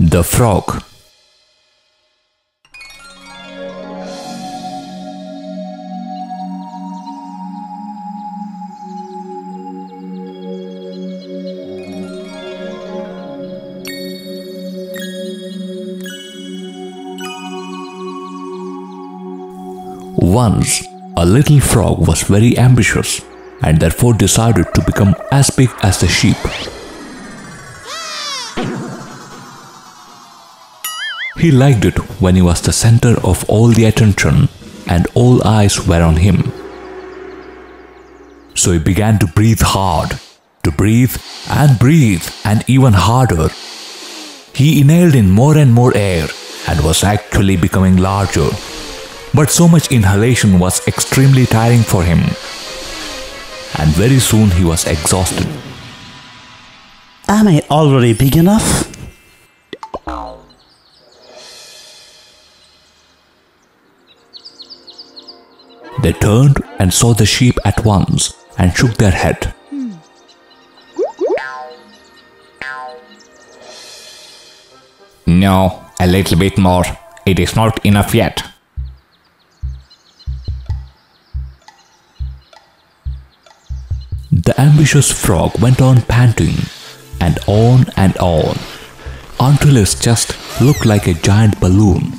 The Frog. Once, a little frog was very ambitious and therefore decided to become as big as the sheep. He liked it when he was the center of all the attention and all eyes were on him. So he began to breathe hard, to breathe and even harder. He inhaled in more and more air and was actually becoming larger. But so much inhalation was extremely tiring for him. And very soon he was exhausted. Am I already big enough? They turned and saw the sheep at once and shook their head. No, a little bit more. It is not enough yet. The ambitious frog went on panting and on until his chest looked like a giant balloon.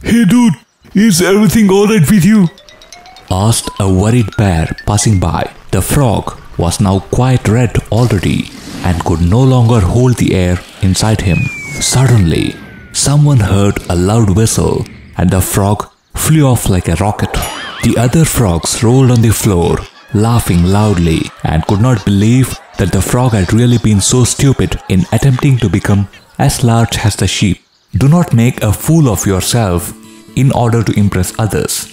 Hey dude, is everything alright with you? Asked a worried bear passing by. The frog was now quite red already and could no longer hold the air inside him. Suddenly, someone heard a loud whistle and the frog flew off like a rocket. The other frogs rolled on the floor, laughing loudly, and could not believe that the frog had really been so stupid in attempting to become as large as the sheep. Do not make a fool of yourself in order to impress others.